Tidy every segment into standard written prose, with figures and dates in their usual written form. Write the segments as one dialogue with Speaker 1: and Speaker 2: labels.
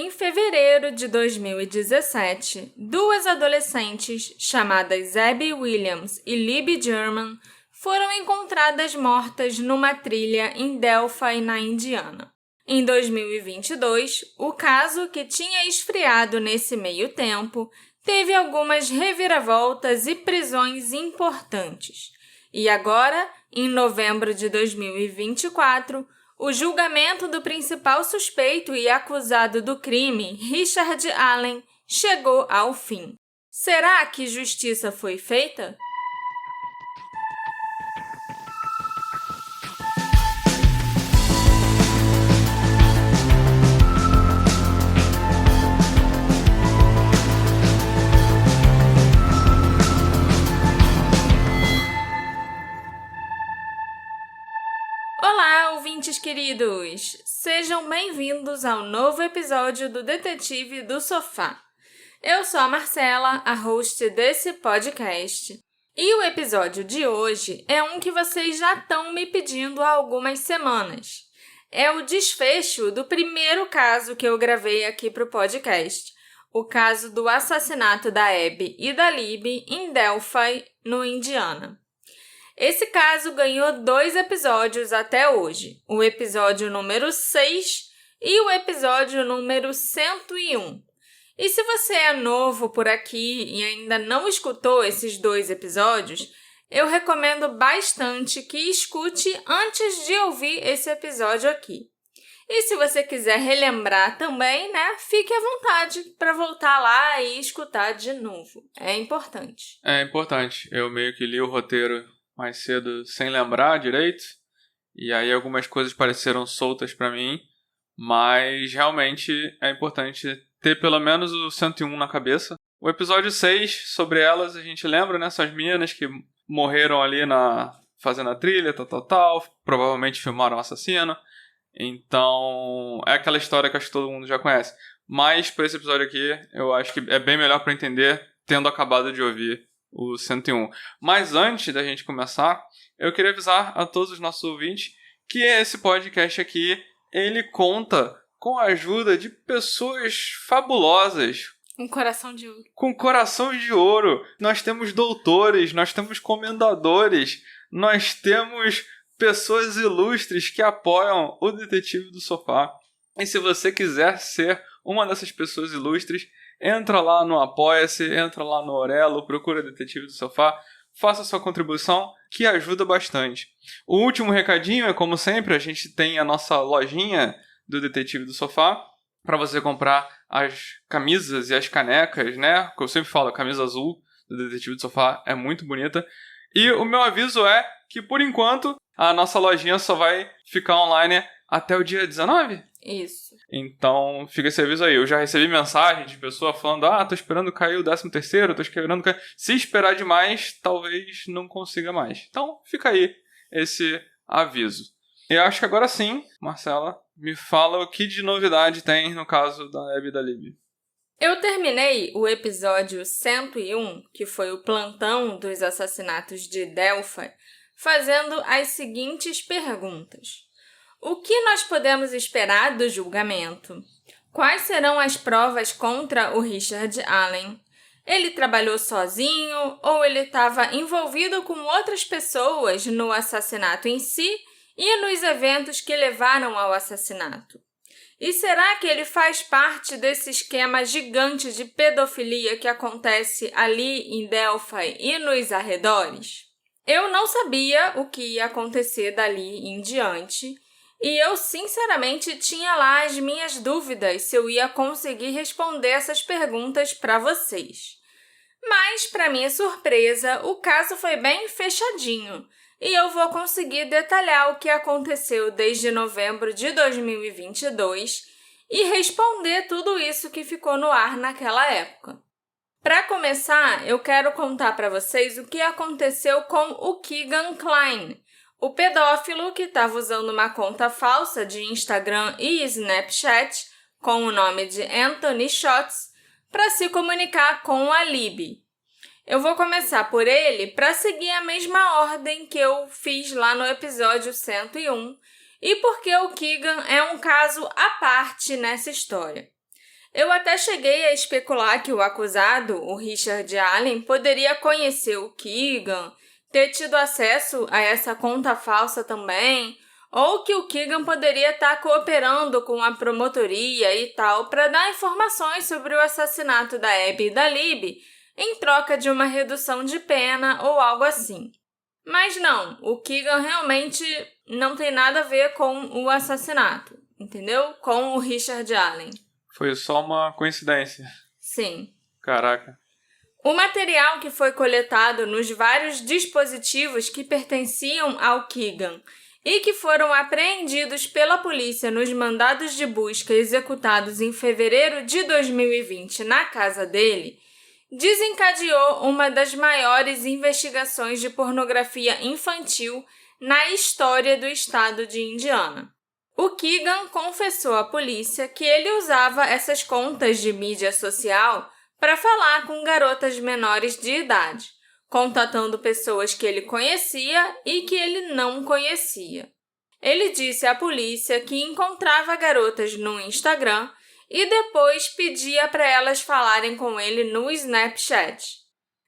Speaker 1: Em fevereiro de 2017, duas adolescentes chamadas Abby Williams e Libby German foram encontradas mortas numa trilha em Delphi, na Indiana. Em 2022, o caso, que tinha esfriado nesse meio tempo, teve algumas reviravoltas e prisões importantes. E agora, em novembro de 2024, o julgamento do principal suspeito e acusado do crime, Richard Allen, chegou ao fim. Será que justiça foi feita? Olá, ouvintes queridos! Sejam bem-vindos ao novo episódio do Detetive do Sofá. Eu sou a Marcela, a host desse podcast, e o episódio de hoje é um que vocês já estão me pedindo há algumas semanas. É o desfecho do primeiro caso que eu gravei aqui para o podcast, o caso do assassinato da Abby e da Libby em Delphi, no Indiana. Esse caso ganhou 2 episódios até hoje, o episódio número 6 e o episódio número 101. E se você é novo por aqui e ainda não escutou esses 2 episódios, eu recomendo bastante que escute antes de ouvir esse episódio aqui. E se você quiser relembrar também, fique à vontade para voltar lá e escutar de novo. É importante.
Speaker 2: É importante. Eu meio que li o roteiro mais cedo sem lembrar direito, e aí algumas coisas pareceram soltas pra mim, mas realmente é importante ter pelo menos o 101 na cabeça. O episódio 6, sobre elas, a gente lembra, né? São as meninas que morreram ali fazendo a trilha, tal, provavelmente filmaram o assassino, então é aquela história que acho que todo mundo já conhece. Mas para esse episódio aqui, eu acho que é bem melhor para entender tendo acabado de ouvir o 101. Mas antes da gente começar, eu queria avisar a todos os nossos ouvintes que esse podcast aqui, ele conta com a ajuda de pessoas fabulosas.
Speaker 1: Um coração de ouro.
Speaker 2: Com coração de ouro. Nós temos doutores, nós temos comendadores, nós temos pessoas ilustres que apoiam o Detetive do Sofá. E se você quiser ser uma dessas pessoas ilustres, entra lá no Apoia-se, entra lá no Orelo, procura Detetive do Sofá, faça sua contribuição, que ajuda bastante. O último recadinho é, como sempre, a gente tem a nossa lojinha do Detetive do Sofá, para você comprar as camisas e as canecas, né? Que eu sempre falo, a camisa azul do Detetive do Sofá é muito bonita. E o meu aviso é que, por enquanto, a nossa lojinha só vai ficar online até o dia 19?
Speaker 1: Isso.
Speaker 2: Então, fica esse aviso aí. Eu já recebi mensagem de pessoa falando: tô esperando cair o 13º, tô esperando cair... Se esperar demais, talvez não consiga mais. Então, fica aí esse aviso. Eu acho que agora sim, Marcela, me fala o que de novidade tem no caso da Abby e da Libby.
Speaker 1: Eu terminei o episódio 101, que foi o plantão dos assassinatos de Delphi, fazendo as seguintes perguntas. O que nós podemos esperar do julgamento? Quais serão as provas contra o Richard Allen? Ele trabalhou sozinho ou ele estava envolvido com outras pessoas no assassinato em si e nos eventos que levaram ao assassinato? E será que ele faz parte desse esquema gigante de pedofilia que acontece ali em Delphi e nos arredores? Eu não sabia o que ia acontecer dali em diante, e eu, sinceramente, tinha lá as minhas dúvidas se eu ia conseguir responder essas perguntas para vocês. Mas, para minha surpresa, o caso foi bem fechadinho, e eu vou conseguir detalhar o que aconteceu desde novembro de 2022 e responder tudo isso que ficou no ar naquela época. Para começar, eu quero contar para vocês o que aconteceu com o Keegan Kline, o pedófilo que estava usando uma conta falsa de Instagram e Snapchat com o nome de Anthony Shots para se comunicar com a Libby. Eu vou começar por ele para seguir a mesma ordem que eu fiz lá no episódio 101 e porque o Keegan é um caso à parte nessa história. Eu até cheguei a especular que o acusado, o Richard Allen, poderia conhecer o Keegan, ter tido acesso a essa conta falsa também, ou que o Keegan poderia estar cooperando com a promotoria e tal para dar informações sobre o assassinato da Abby e da Libby em troca de uma redução de pena ou algo assim. Mas não, o Keegan realmente não tem nada a ver com o assassinato, entendeu? Com o Richard Allen.
Speaker 2: Foi só uma coincidência.
Speaker 1: Sim.
Speaker 2: Caraca.
Speaker 1: O material que foi coletado nos vários dispositivos que pertenciam ao Keegan e que foram apreendidos pela polícia nos mandados de busca executados em fevereiro de 2020 na casa dele, desencadeou uma das maiores investigações de pornografia infantil na história do estado de Indiana. O Keegan confessou à polícia que ele usava essas contas de mídia social para falar com garotas menores de idade, contatando pessoas que ele conhecia e que ele não conhecia. Ele disse à polícia que encontrava garotas no Instagram e depois pedia para elas falarem com ele no Snapchat.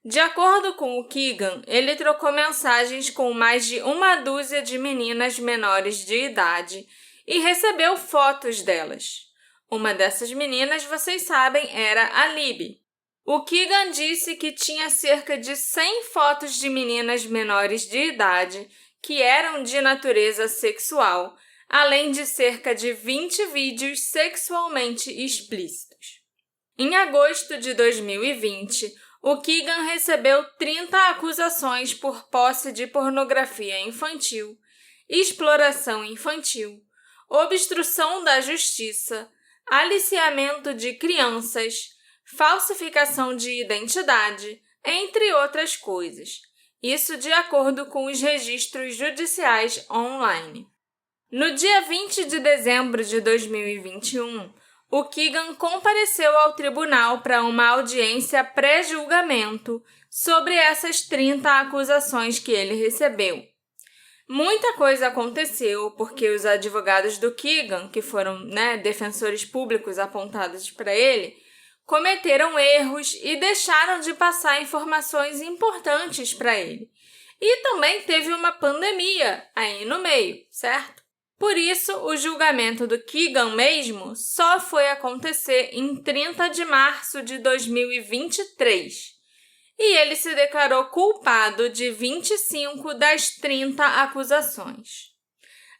Speaker 1: De acordo com o Keegan, ele trocou mensagens com mais de uma dúzia de meninas menores de idade e recebeu fotos delas. Uma dessas meninas, vocês sabem, era a Libby. O Keegan disse que tinha cerca de 100 fotos de meninas menores de idade que eram de natureza sexual, além de cerca de 20 vídeos sexualmente explícitos. Em agosto de 2020, o Keegan recebeu 30 acusações por posse de pornografia infantil, exploração infantil, obstrução da justiça, aliciamento de crianças, falsificação de identidade, entre outras coisas. Isso de acordo com os registros judiciais online. No dia 20 de dezembro de 2021, o Keegan compareceu ao tribunal para uma audiência pré-julgamento sobre essas 30 acusações que ele recebeu. Muita coisa aconteceu porque os advogados do Keegan, que foram, defensores públicos apontados para ele, cometeram erros e deixaram de passar informações importantes para ele. E também teve uma pandemia aí no meio, certo? Por isso, o julgamento do Keegan mesmo só foi acontecer em 30 de março de 2023. E ele se declarou culpado de 25 das 30 acusações.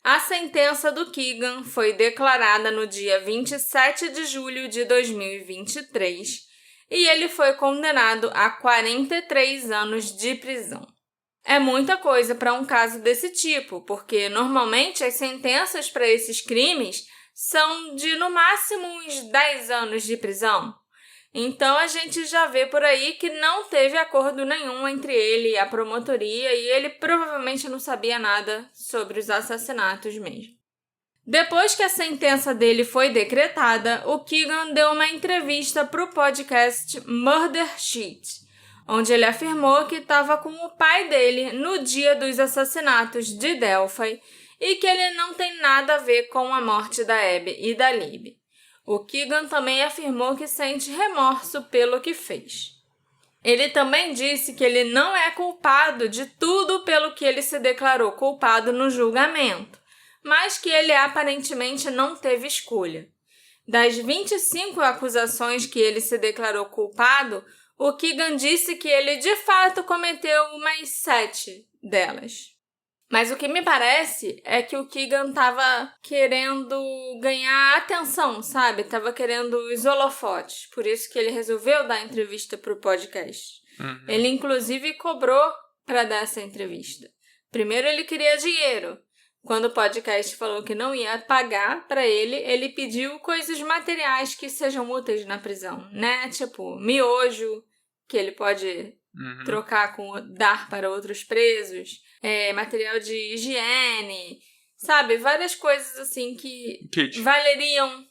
Speaker 1: A sentença do Keegan foi declarada no dia 27 de julho de 2023 e ele foi condenado a 43 anos de prisão. É muita coisa para um caso desse tipo, porque normalmente as sentenças para esses crimes são de no máximo uns 10 anos de prisão. Então a gente já vê por aí que não teve acordo nenhum entre ele e a promotoria e ele provavelmente não sabia nada sobre os assassinatos mesmo. Depois que a sentença dele foi decretada, o Keegan deu uma entrevista para o podcast Murder Sheet, onde ele afirmou que estava com o pai dele no dia dos assassinatos de Delphi e que ele não tem nada a ver com a morte da Abby e da Libby. O Keegan também afirmou que sente remorso pelo que fez. Ele também disse que ele não é culpado de tudo pelo que ele se declarou culpado no julgamento, mas que ele aparentemente não teve escolha. Das 25 acusações que ele se declarou culpado, o Keegan disse que ele de fato cometeu umas 7 delas. Mas o que me parece é que o Keegan estava querendo ganhar atenção, sabe? Tava querendo os holofotes. Por isso que ele resolveu dar entrevista para o podcast.
Speaker 2: Uhum.
Speaker 1: Ele, inclusive, cobrou para dar essa entrevista. Primeiro ele queria dinheiro. Quando o podcast falou que não ia pagar para ele, ele pediu coisas materiais que sejam úteis na prisão, né? Tipo, miojo, que ele pode trocar dar para outros presos. Material de higiene, sabe? Várias coisas assim que valeriam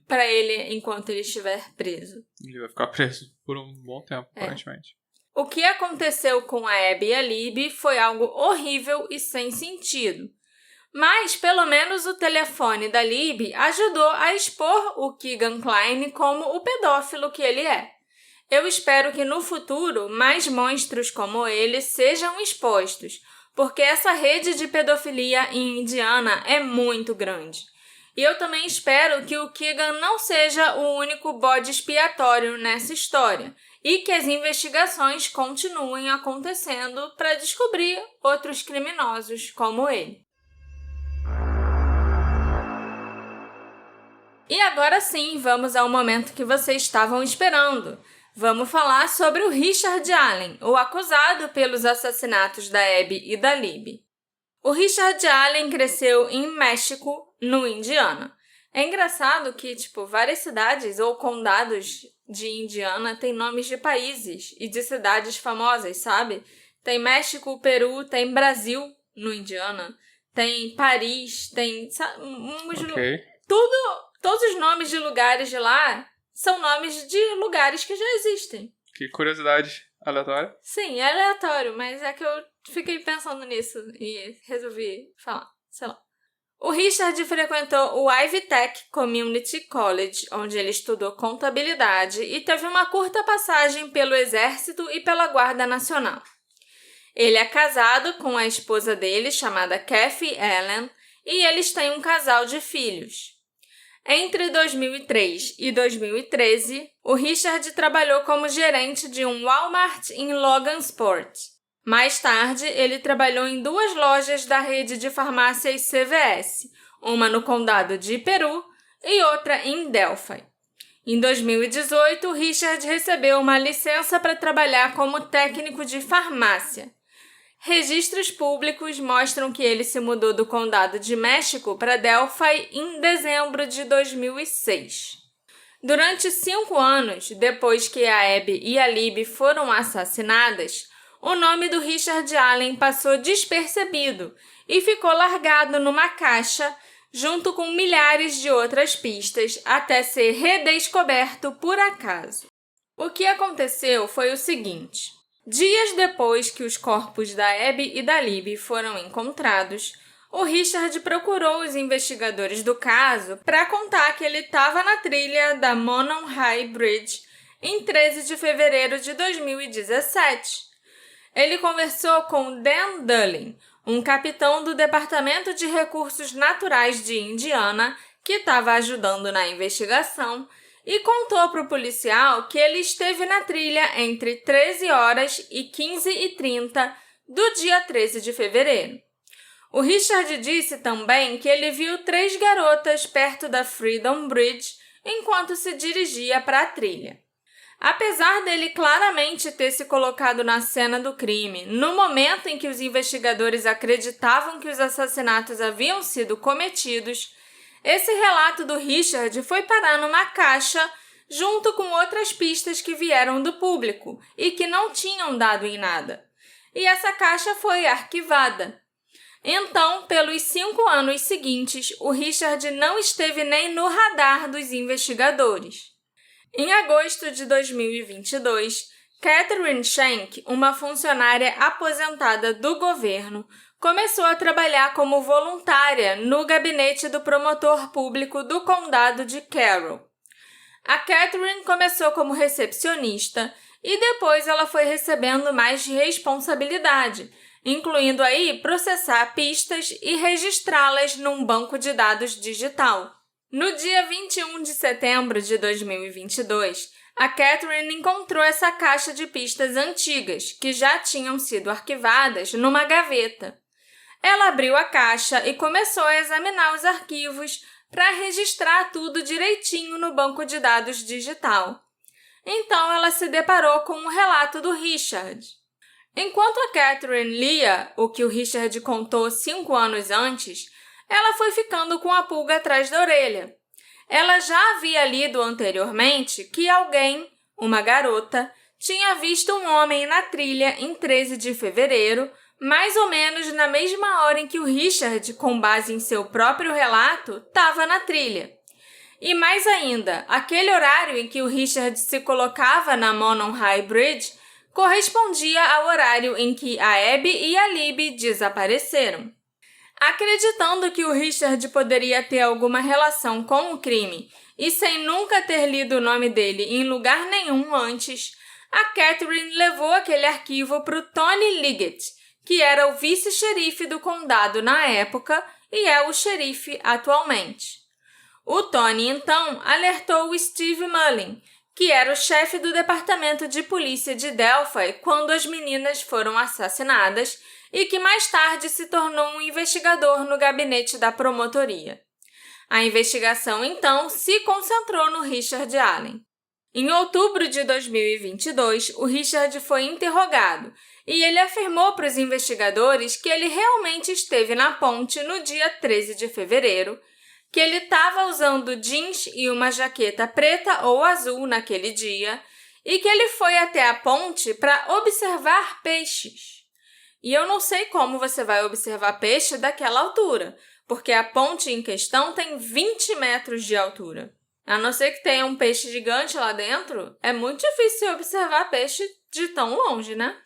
Speaker 1: para ele enquanto ele estiver preso.
Speaker 2: Ele vai ficar preso por um bom tempo, aparentemente.
Speaker 1: O que aconteceu com a Abby e a Libby foi algo horrível e sem sentido. Mas, pelo menos, o telefone da Libby ajudou a expor o Keegan Kline como o pedófilo que ele é. Eu espero que no futuro mais monstros como ele sejam expostos, porque essa rede de pedofilia em Indiana é muito grande. E eu também espero que o Keegan não seja o único bode expiatório nessa história e que as investigações continuem acontecendo para descobrir outros criminosos como ele. E agora sim, vamos ao momento que vocês estavam esperando. Vamos falar sobre o Richard Allen, o acusado pelos assassinatos da Abby e da Libby. O Richard Allen cresceu em México, no Indiana. É engraçado que, várias cidades ou condados de Indiana têm nomes de países e de cidades famosas, sabe? Tem México, Peru, tem Brasil no Indiana, tem Paris, tem...
Speaker 2: Ok.
Speaker 1: Todos os nomes de lugares de lá são nomes de lugares que já existem.
Speaker 2: Que curiosidade aleatória.
Speaker 1: Sim, é aleatório, mas é que eu fiquei pensando nisso e resolvi falar, sei lá. O Richard frequentou o Ivy Tech Community College, onde ele estudou contabilidade e teve uma curta passagem pelo Exército e pela Guarda Nacional. Ele é casado com a esposa dele, chamada Kathy Allen, e eles têm um casal de filhos. Entre 2003 e 2013, o Richard trabalhou como gerente de um Walmart em Logansport. Mais tarde, ele trabalhou em 2 lojas da rede de farmácias CVS, uma no condado de Peru e outra em Delphi. Em 2018, Richard recebeu uma licença para trabalhar como técnico de farmácia. Registros públicos mostram que ele se mudou do Condado de México para Delphi em dezembro de 2006. Durante 5 anos, depois que a Abby e a Libby foram assassinadas, o nome do Richard Allen passou despercebido e ficou largado numa caixa junto com milhares de outras pistas até ser redescoberto por acaso. O que aconteceu foi o seguinte. Dias depois que os corpos da Abby e da Libby foram encontrados, o Richard procurou os investigadores do caso para contar que ele estava na trilha da Monon High Bridge em 13 de fevereiro de 2017. Ele conversou com Dan Dulin, um capitão do Departamento de Recursos Naturais de Indiana, que estava ajudando na investigação, e contou para o policial que ele esteve na trilha entre 13 horas e 15h30 do dia 13 de fevereiro. O Richard disse também que ele viu 3 garotas perto da Freedom Bridge enquanto se dirigia para a trilha. Apesar dele claramente ter se colocado na cena do crime, no momento em que os investigadores acreditavam que os assassinatos haviam sido cometidos, esse relato do Richard foi parar numa caixa junto com outras pistas que vieram do público e que não tinham dado em nada. E essa caixa foi arquivada. Então, pelos 5 anos seguintes, o Richard não esteve nem no radar dos investigadores. Em agosto de 2022, Catherine Shank, uma funcionária aposentada do governo, começou a trabalhar como voluntária no gabinete do promotor público do condado de Carroll. A Catherine começou como recepcionista e depois ela foi recebendo mais responsabilidade, incluindo aí processar pistas e registrá-las num banco de dados digital. No dia 21 de setembro de 2022, a Catherine encontrou essa caixa de pistas antigas, que já tinham sido arquivadas, numa gaveta. Ela abriu a caixa e começou a examinar os arquivos para registrar tudo direitinho no banco de dados digital. Então, ela se deparou com um relato do Richard. Enquanto a Catherine lia o que o Richard contou 5 anos antes, ela foi ficando com a pulga atrás da orelha. Ela já havia lido anteriormente que alguém, uma garota, tinha visto um homem na trilha em 13 de fevereiro, mais ou menos na mesma hora em que o Richard, com base em seu próprio relato, estava na trilha. E mais ainda, aquele horário em que o Richard se colocava na Monon High Bridge correspondia ao horário em que a Abby e a Libby desapareceram. Acreditando que o Richard poderia ter alguma relação com o crime e sem nunca ter lido o nome dele em lugar nenhum antes, a Catherine levou aquele arquivo para o Tony Liggett, que era o vice-xerife do condado na época e é o xerife atualmente. O Tony, então, alertou o Steve Mullin, que era o chefe do departamento de polícia de Delphi quando as meninas foram assassinadas e que mais tarde se tornou um investigador no gabinete da promotoria. A investigação, então, se concentrou no Richard Allen. Em outubro de 2022, o Richard foi interrogado e ele afirmou para os investigadores que ele realmente esteve na ponte no dia 13 de fevereiro, que ele estava usando jeans e uma jaqueta preta ou azul naquele dia e que ele foi até a ponte para observar peixes. E eu não sei como você vai observar peixe daquela altura, porque a ponte em questão tem 20 metros de altura. A não ser que tenha um peixe gigante lá dentro, é muito difícil observar peixe de tão longe, né?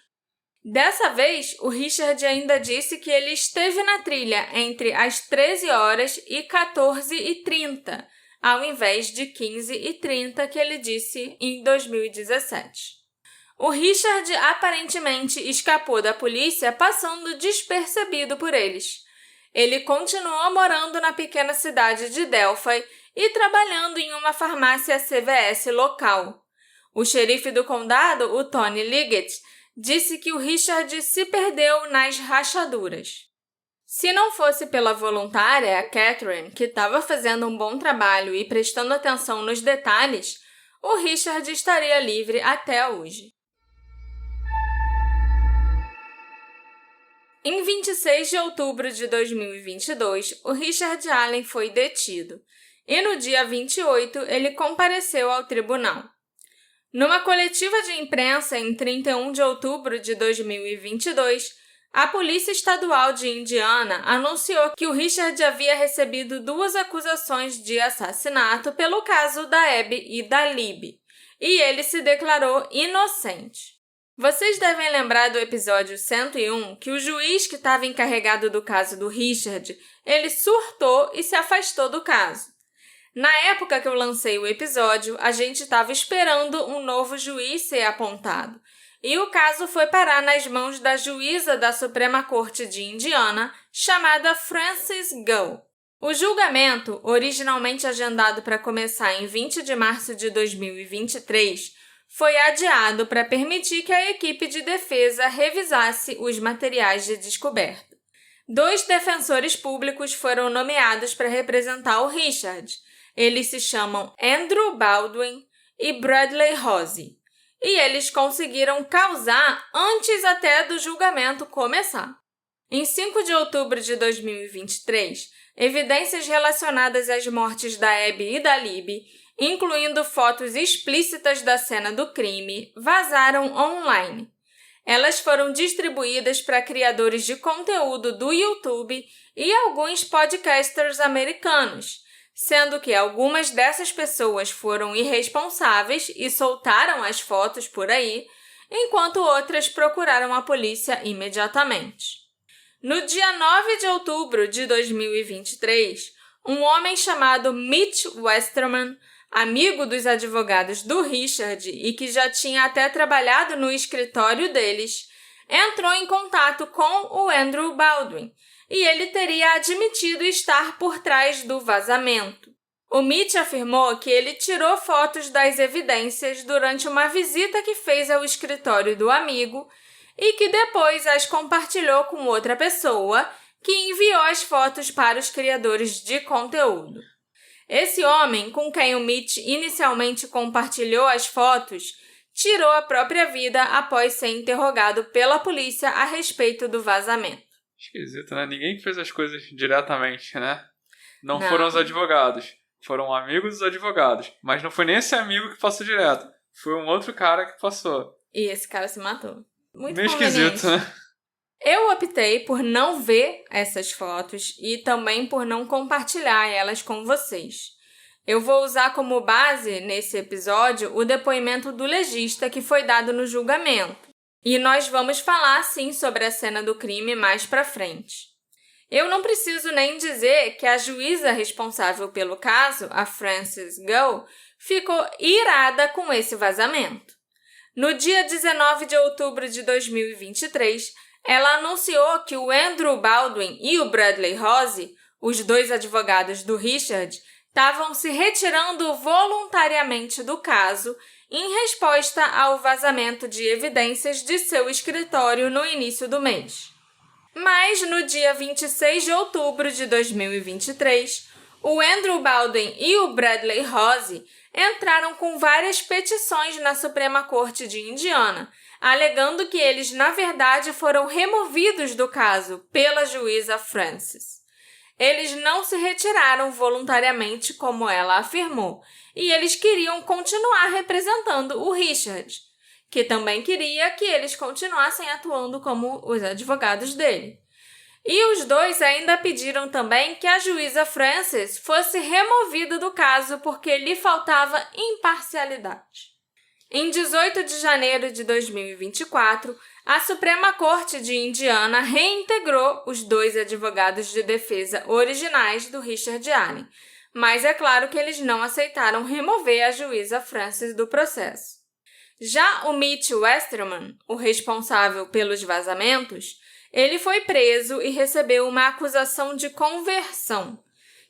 Speaker 1: Dessa vez, o Richard ainda disse que ele esteve na trilha entre as 13 horas e 14h30, ao invés de 15h30 que ele disse em 2017. O Richard aparentemente escapou da polícia passando despercebido por eles. Ele continuou morando na pequena cidade de Delphi e trabalhando em uma farmácia CVS local. O xerife do condado, o Tony Liggett, disse que o Richard se perdeu nas rachaduras. Se não fosse pela voluntária, a Catherine, que estava fazendo um bom trabalho e prestando atenção nos detalhes, o Richard estaria livre até hoje. Em 26 de outubro de 2022, o Richard Allen foi detido e no dia 28 ele compareceu ao tribunal. Numa coletiva de imprensa em 31 de outubro de 2022, a Polícia Estadual de Indiana anunciou que o Richard havia recebido 2 acusações de assassinato pelo caso da Abby e da Libby, e ele se declarou inocente. Vocês devem lembrar do episódio 101 que o juiz que estava encarregado do caso do Richard, ele surtou e se afastou do caso. Na época que eu lancei o episódio, a gente estava esperando um novo juiz ser apontado, e o caso foi parar nas mãos da juíza da Suprema Corte de Indiana, chamada Frances Gull. O julgamento, originalmente agendado para começar em 20 de março de 2023, foi adiado para permitir que a equipe de defesa revisasse os materiais de descoberta. 2 defensores públicos foram nomeados para representar o Richard. Eles se chamam Andrew Baldwin e Bradley Rose, e eles conseguiram causar antes até do julgamento começar. Em 5 de outubro de 2023, evidências relacionadas às mortes da Abby e da Libby, incluindo fotos explícitas da cena do crime, vazaram online. Elas foram distribuídas para criadores de conteúdo do YouTube e alguns podcasters americanos, sendo que algumas dessas pessoas foram irresponsáveis e soltaram as fotos por aí, enquanto outras procuraram a polícia imediatamente. No dia 9 de outubro de 2023, um homem chamado Mitch Westerman, amigo dos advogados do Richard e que já tinha até trabalhado no escritório deles, entrou em contato com o Andrew Baldwin, e ele teria admitido estar por trás do vazamento. O Mitch afirmou que ele tirou fotos das evidências durante uma visita que fez ao escritório do amigo e que depois as compartilhou com outra pessoa que enviou as fotos para os criadores de conteúdo. Esse homem, com quem o Mitch inicialmente compartilhou as fotos, tirou a própria vida após ser interrogado pela polícia a respeito do vazamento.
Speaker 2: Esquisito, né? Ninguém fez as coisas diretamente, né? Não foram os advogados. Foram amigos dos advogados. Mas não foi nem esse amigo que passou direto. Foi um outro cara que passou.
Speaker 1: E esse cara se matou. Muito
Speaker 2: meio
Speaker 1: conveniente.
Speaker 2: esquisito, né?
Speaker 1: Eu optei por não ver essas fotos e também por não compartilhar elas com vocês. Eu vou usar como base, nesse episódio, o depoimento do legista que foi dado no julgamento. E nós vamos falar, sim, sobre a cena do crime mais pra frente. Eu não preciso nem dizer que a juíza responsável pelo caso, a Frances Gull, ficou irada com esse vazamento. No dia 19 de outubro de 2023, ela anunciou que o Andrew Baldwin e o Bradley Rose, os dois advogados do Richard, estavam se retirando voluntariamente do caso em resposta ao vazamento de evidências de seu escritório no início do mês. Mas, no dia 26 de outubro de 2023, o Andrew Baldwin e o Bradley Rose entraram com várias petições na Suprema Corte de Indiana, alegando que eles, na verdade, foram removidos do caso pela juíza Frances. Eles não se retiraram voluntariamente, como ela afirmou, e eles queriam continuar representando o Richard, que também queria que eles continuassem atuando como os advogados dele. E os dois ainda pediram também que a juíza Frances fosse removida do caso porque lhe faltava imparcialidade. Em 18 de janeiro de 2024, a Suprema Corte de Indiana reintegrou os dois advogados de defesa originais do Richard Allen, mas é claro que eles não aceitaram remover a juíza Frances do processo. Já o Mitch Westerman, o responsável pelos vazamentos, ele foi preso e recebeu uma acusação de conversão,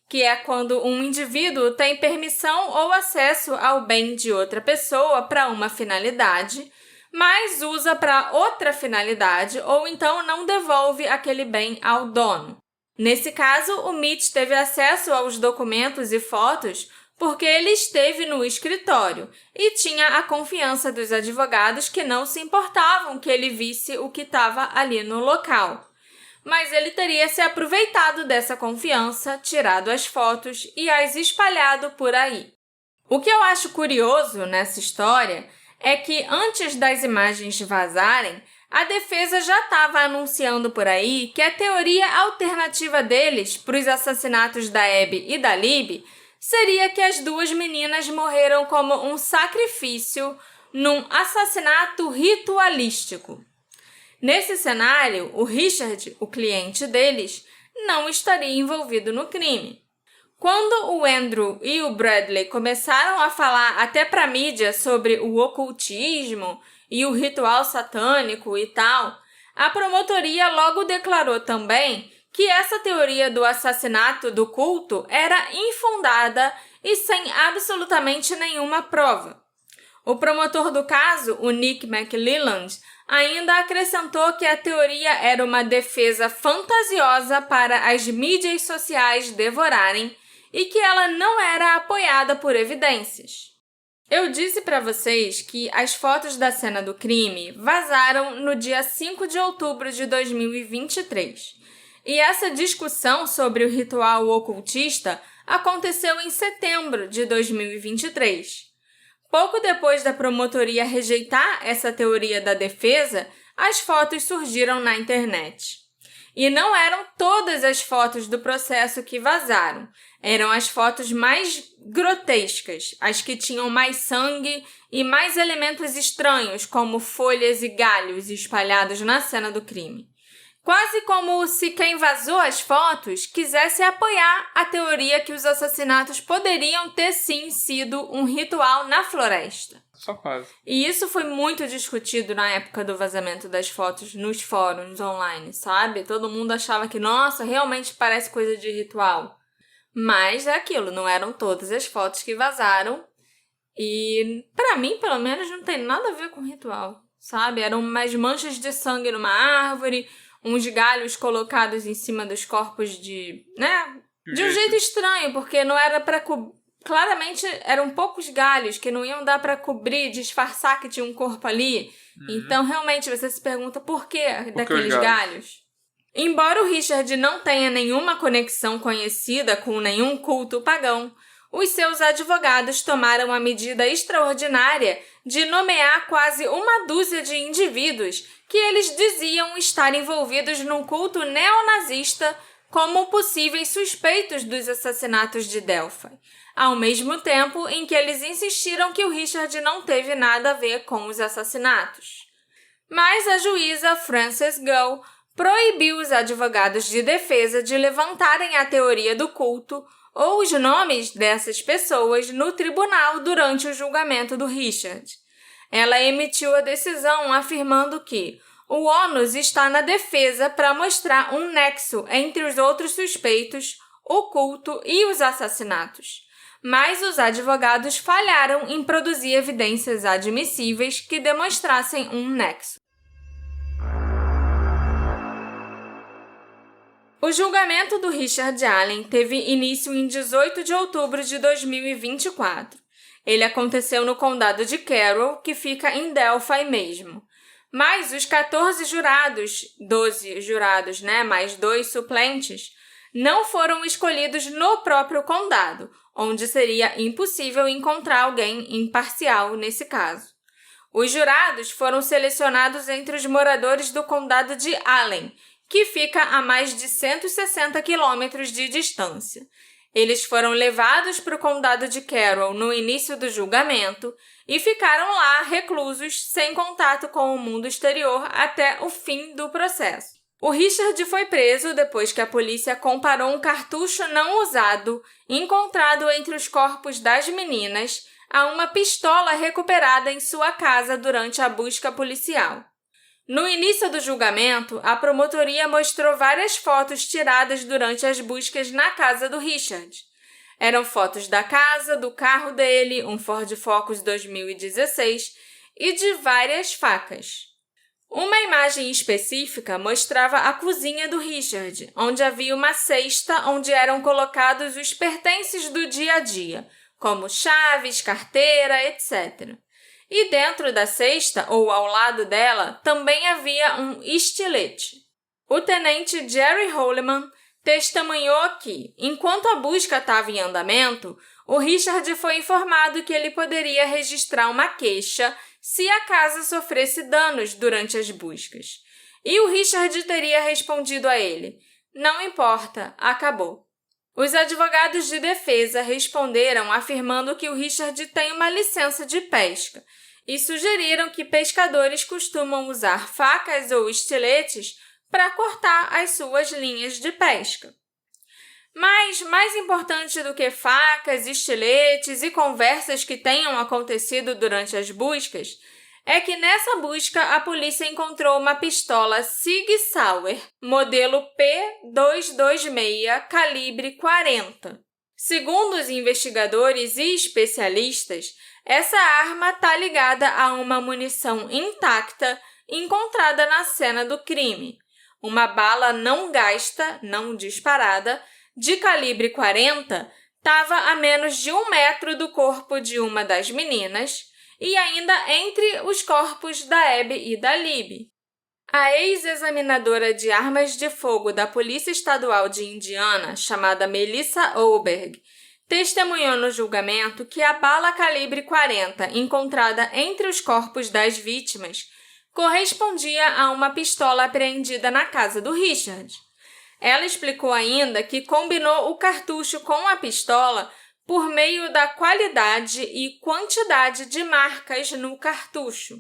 Speaker 1: que é quando um indivíduo tem permissão ou acesso ao bem de outra pessoa para uma finalidade, mas usa para outra finalidade ou então não devolve aquele bem ao dono. Nesse caso, o Mitch teve acesso aos documentos e fotos porque ele esteve no escritório e tinha a confiança dos advogados que não se importavam que ele visse o que estava ali no local. Mas ele teria se aproveitado dessa confiança, tirado as fotos e as espalhado por aí. O que eu acho curioso nessa história é que antes das imagens vazarem, a defesa já estava anunciando por aí que a teoria alternativa deles para os assassinatos da Abby e da Libby seria que as duas meninas morreram como um sacrifício num assassinato ritualístico. Nesse cenário, o Richard, o cliente deles, não estaria envolvido no crime. Quando o Andrew e o Bradley começaram a falar até para a mídia sobre o ocultismo e o ritual satânico e tal, a promotoria logo declarou também que essa teoria do assassinato do culto era infundada e sem absolutamente nenhuma prova. O promotor do caso, o Nick McLelland, ainda acrescentou que a teoria era uma defesa fantasiosa para as mídias sociais devorarem e que ela não era apoiada por evidências. Eu disse para vocês que as fotos da cena do crime vazaram no dia 5 de outubro de 2023. E essa discussão sobre o ritual ocultista aconteceu em setembro de 2023. Pouco depois da promotoria rejeitar essa teoria da defesa, as fotos surgiram na internet. E não eram todas as fotos do processo que vazaram. Eram as fotos mais grotescas, as que tinham mais sangue e mais elementos estranhos, como folhas e galhos espalhados na cena do crime. Quase como se quem vazou as fotos quisesse apoiar a teoria que os assassinatos poderiam ter sim sido um ritual na floresta.
Speaker 2: Só quase.
Speaker 1: E isso foi muito discutido na época do vazamento das fotos nos fóruns online, sabe? Todo mundo achava que, nossa, realmente parece coisa de ritual. Mas é aquilo, não eram todas as fotos que vazaram. E, pra mim, pelo menos, não tem nada a ver com ritual, sabe? Eram umas manchas de sangue numa árvore, uns galhos colocados em cima dos corpos de um jeito estranho, porque não era pra claramente eram poucos galhos que não iam dar pra cobrir, disfarçar que tinha um corpo ali. Então, realmente, você se pergunta por que daqueles galhos? Embora o Richard não tenha nenhuma conexão conhecida com nenhum culto pagão, os seus advogados tomaram a medida extraordinária de nomear quase uma dúzia de indivíduos que eles diziam estar envolvidos num culto neonazista como possíveis suspeitos dos assassinatos de Delphi, ao mesmo tempo em que eles insistiram que o Richard não teve nada a ver com os assassinatos. Mas a juíza Frances Gull proibiu os advogados de defesa de levantarem a teoria do culto ou os nomes dessas pessoas no tribunal durante o julgamento do Richard. Ela emitiu a decisão afirmando que o ônus está na defesa para mostrar um nexo entre os outros suspeitos, o culto e os assassinatos. Mas os advogados falharam em produzir evidências admissíveis que demonstrassem um nexo. O julgamento do Richard Allen teve início em 18 de outubro de 2024. Ele aconteceu no condado de Carroll, que fica em Delphi mesmo. Mas os 14 jurados, 12 jurados, mais 2 suplentes, não foram escolhidos no próprio condado, onde seria impossível encontrar alguém imparcial nesse caso. Os jurados foram selecionados entre os moradores do condado de Allen, que fica a mais de 160 quilômetros de distância. Eles foram levados para o condado de Carroll no início do julgamento e ficaram lá reclusos, sem contato com o mundo exterior, até o fim do processo. O Richard foi preso depois que a polícia comparou um cartucho não usado, encontrado entre os corpos das meninas, a uma pistola recuperada em sua casa durante a busca policial. No início do julgamento, a promotoria mostrou várias fotos tiradas durante as buscas na casa do Richard. Eram fotos da casa, do carro dele, um Ford Focus 2016 e de várias facas. Uma imagem específica mostrava a cozinha do Richard, onde havia uma cesta onde eram colocados os pertences do dia a dia, como chaves, carteira, etc. E dentro da cesta, ou ao lado dela, também havia um estilete. O tenente Jerry Holliman testemunhou que, enquanto a busca estava em andamento, o Richard foi informado que ele poderia registrar uma queixa se a casa sofresse danos durante as buscas. E o Richard teria respondido a ele: "Não importa, acabou." Os advogados de defesa responderam afirmando que o Richard tem uma licença de pesca e sugeriram que pescadores costumam usar facas ou estiletes para cortar as suas linhas de pesca. Mas, mais importante do que facas, estiletes e conversas que tenham acontecido durante as buscas, é que nessa busca a polícia encontrou uma pistola Sig Sauer, modelo P226, calibre 40. Segundo os investigadores e especialistas, essa arma está ligada a uma munição intacta encontrada na cena do crime. Uma bala não gasta, não disparada, de calibre 40, estava a menos de 1 metro do corpo de uma das meninas e ainda entre os corpos da Abby e da Libby. A ex-examinadora de armas de fogo da Polícia Estadual de Indiana, chamada Melissa Oberg, testemunhou no julgamento que a bala calibre 40 encontrada entre os corpos das vítimas correspondia a uma pistola apreendida na casa do Richard. Ela explicou ainda que combinou o cartucho com a pistola por meio da qualidade e quantidade de marcas no cartucho.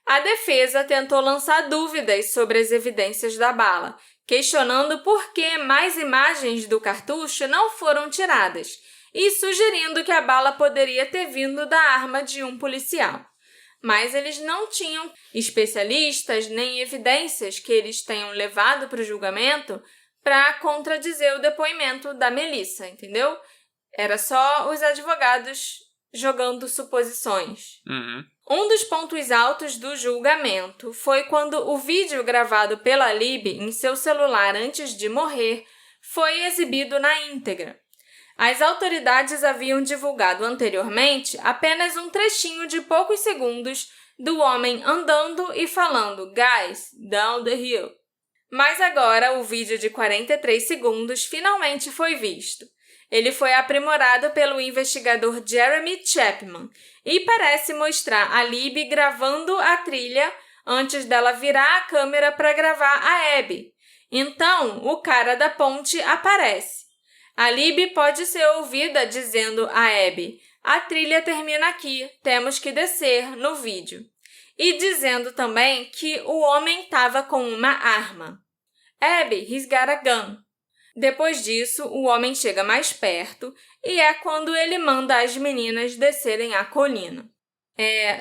Speaker 1: A defesa tentou lançar dúvidas sobre as evidências da bala, questionando por que mais imagens do cartucho não foram tiradas e sugerindo que a bala poderia ter vindo da arma de um policial. Mas eles não tinham especialistas nem evidências que eles tenham levado para o julgamento para contradizer o depoimento da Melissa, entendeu? Era só os advogados jogando suposições. Um dos pontos altos do julgamento foi quando o vídeo gravado pela Libby em seu celular antes de morrer foi exibido na íntegra. As autoridades haviam divulgado anteriormente apenas um trechinho de poucos segundos do homem andando e falando "Guys, down the hill." Mas agora o vídeo de 43 segundos finalmente foi visto. Ele foi aprimorado pelo investigador Jeremy Chapman e parece mostrar a Libby gravando a trilha antes dela virar a câmera para gravar a Abby. Então, o cara da ponte aparece. A Libby pode ser ouvida dizendo a Abby: "A trilha termina aqui, temos que descer", no vídeo. E dizendo também que o homem estava com uma arma. Abby, he's got a gun. Depois disso, o homem chega mais perto e é quando ele manda as meninas descerem a colina.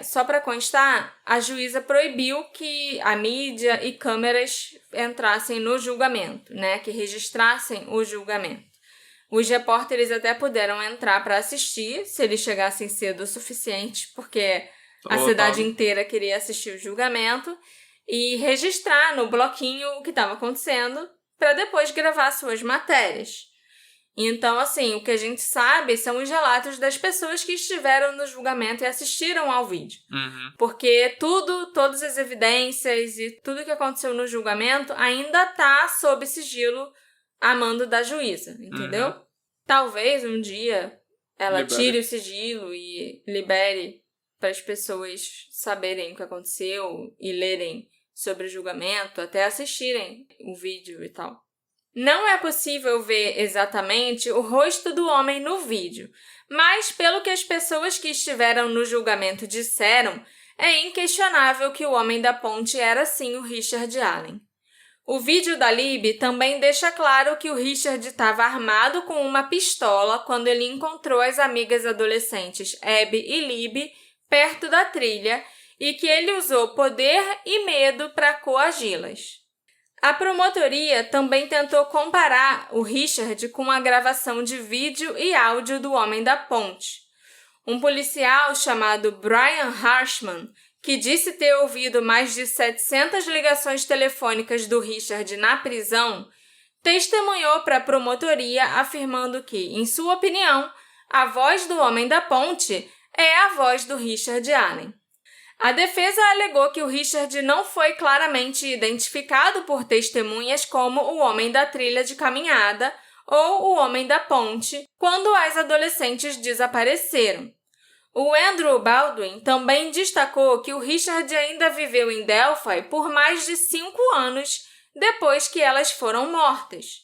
Speaker 1: Só para constar, a juíza proibiu que a mídia e câmeras entrassem no julgamento, né? Que registrassem o julgamento. Os repórteres até puderam entrar para assistir, se eles chegassem cedo o suficiente, porque a cidade inteira queria assistir o julgamento, e registrar no bloquinho o que estava acontecendo para depois gravar suas matérias. Então, assim, o que a gente sabe são os relatos das pessoas que estiveram no julgamento e assistiram ao vídeo.
Speaker 2: Uhum.
Speaker 1: Porque todas as evidências e tudo que aconteceu no julgamento ainda está sob sigilo a mando da juíza, entendeu?
Speaker 2: Uhum.
Speaker 1: Talvez um dia ela
Speaker 2: Libere.
Speaker 1: tire o sigilo e libere para as pessoas saberem o que aconteceu e lerem sobre o julgamento, até assistirem o vídeo e tal. Não é possível ver exatamente o rosto do homem no vídeo, mas pelo que as pessoas que estiveram no julgamento disseram, é inquestionável que o homem da ponte era sim o Richard Allen. O vídeo da Libby também deixa claro que o Richard estava armado com uma pistola quando ele encontrou as amigas adolescentes Abby e Libby perto da trilha e que ele usou poder e medo para coagi-las. A promotoria também tentou comparar o Richard com a gravação de vídeo e áudio do Homem da Ponte. Um policial chamado Brian Harshman, que disse ter ouvido mais de 700 ligações telefônicas do Richard na prisão, testemunhou para a promotoria afirmando que, em sua opinião, a voz do Homem da Ponte é a voz do Richard Allen. A defesa alegou que o Richard não foi claramente identificado por testemunhas como o homem da trilha de caminhada ou o homem da ponte quando as adolescentes desapareceram. O Andrew Baldwin também destacou que o Richard ainda viveu em Delphi por mais de 5 anos depois que elas foram mortas.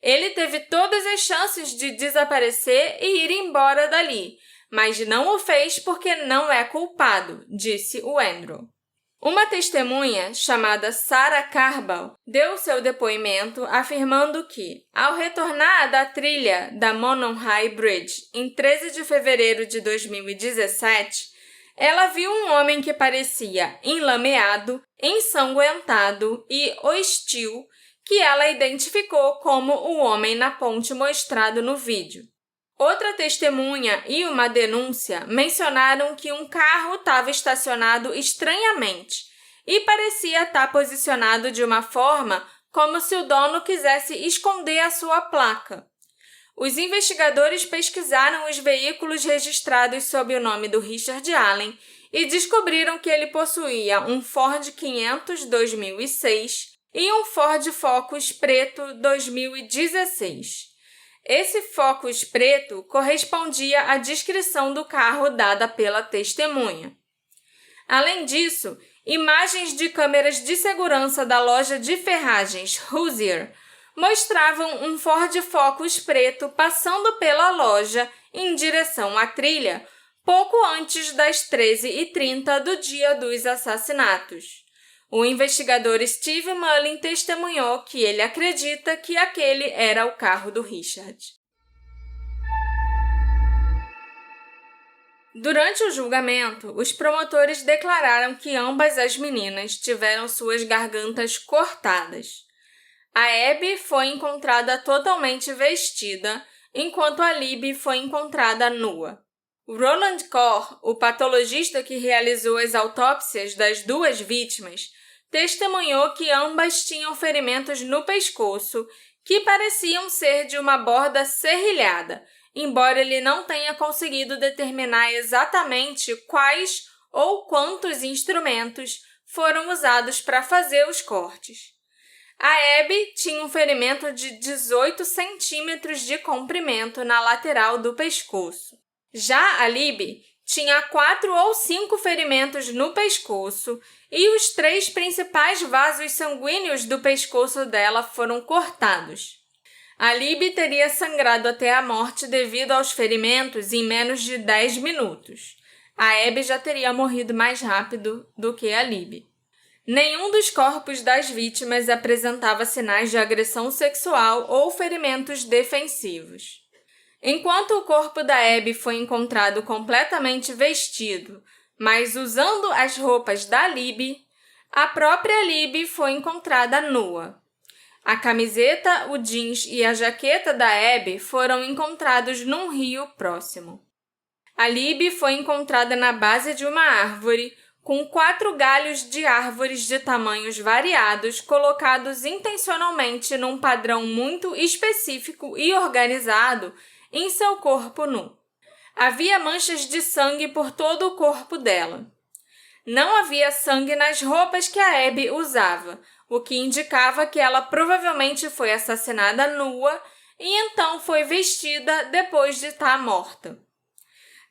Speaker 1: Ele teve todas as chances de desaparecer e ir embora dali, mas não o fez porque não é culpado, disse o Andrew. Uma testemunha, chamada Sarah Carball, deu seu depoimento afirmando que, ao retornar da trilha da Monon High Bridge em 13 de fevereiro de 2017, ela viu um homem que parecia enlameado, ensanguentado e hostil, que ela identificou como o homem na ponte mostrado no vídeo. Outra testemunha e uma denúncia mencionaram que um carro estava estacionado estranhamente e parecia estar posicionado de uma forma como se o dono quisesse esconder a sua placa. Os investigadores pesquisaram os veículos registrados sob o nome do Richard Allen e descobriram que ele possuía um Ford 500 2006 e um Ford Focus preto 2016. Esse Focus preto correspondia à descrição do carro dada pela testemunha. Além disso, imagens de câmeras de segurança da loja de ferragens Hoosier mostravam um Ford Focus preto passando pela loja em direção à trilha pouco antes das 13h30 do dia dos assassinatos. O investigador Steve Mullin testemunhou que ele acredita que aquele era o carro do Richard. Durante o julgamento, os promotores declararam que ambas as meninas tiveram suas gargantas cortadas. A Abby foi encontrada totalmente vestida, enquanto a Libby foi encontrada nua. Roland Corr, o patologista que realizou as autópsias das duas vítimas, testemunhou que ambas tinham ferimentos no pescoço que pareciam ser de uma borda serrilhada, embora ele não tenha conseguido determinar exatamente quais ou quantos instrumentos foram usados para fazer os cortes. A Abby tinha um ferimento de 18 centímetros de comprimento na lateral do pescoço. Já a Libby tinha 4 ou 5 ferimentos no pescoço e os 3 principais vasos sanguíneos do pescoço dela foram cortados. A Libby teria sangrado até a morte devido aos ferimentos em menos de 10 minutos. A Abby já teria morrido mais rápido do que a Libby. Nenhum dos corpos das vítimas apresentava sinais de agressão sexual ou ferimentos defensivos. Enquanto o corpo da Abby foi encontrado completamente vestido, mas usando as roupas da Libby, a própria Libby foi encontrada nua. A camiseta, o jeans e a jaqueta da Abby foram encontrados num rio próximo. A Libby foi encontrada na base de uma árvore, com 4 galhos de árvores de tamanhos variados colocados intencionalmente num padrão muito específico e organizado em seu corpo nu. Havia manchas de sangue por todo o corpo dela. Não havia sangue nas roupas que a Abby usava, o que indicava que ela provavelmente foi assassinada nua e então foi vestida depois de estar morta.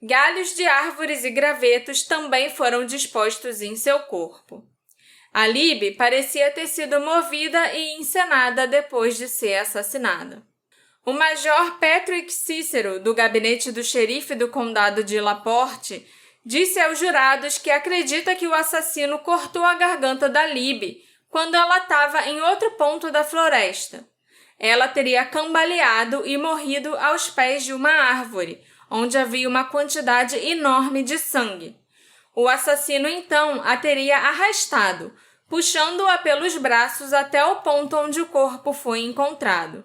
Speaker 1: Galhos de árvores e gravetos também foram dispostos em seu corpo. A Libby parecia ter sido movida e encenada depois de ser assassinada. O Major Patrick Cicero, do gabinete do xerife do condado de LaPorte, disse aos jurados que acredita que o assassino cortou a garganta da Libby quando ela estava em outro ponto da floresta. Ela teria cambaleado e morrido aos pés de uma árvore, onde havia uma quantidade enorme de sangue. O assassino, então, a teria arrastado, puxando-a pelos braços até o ponto onde o corpo foi encontrado.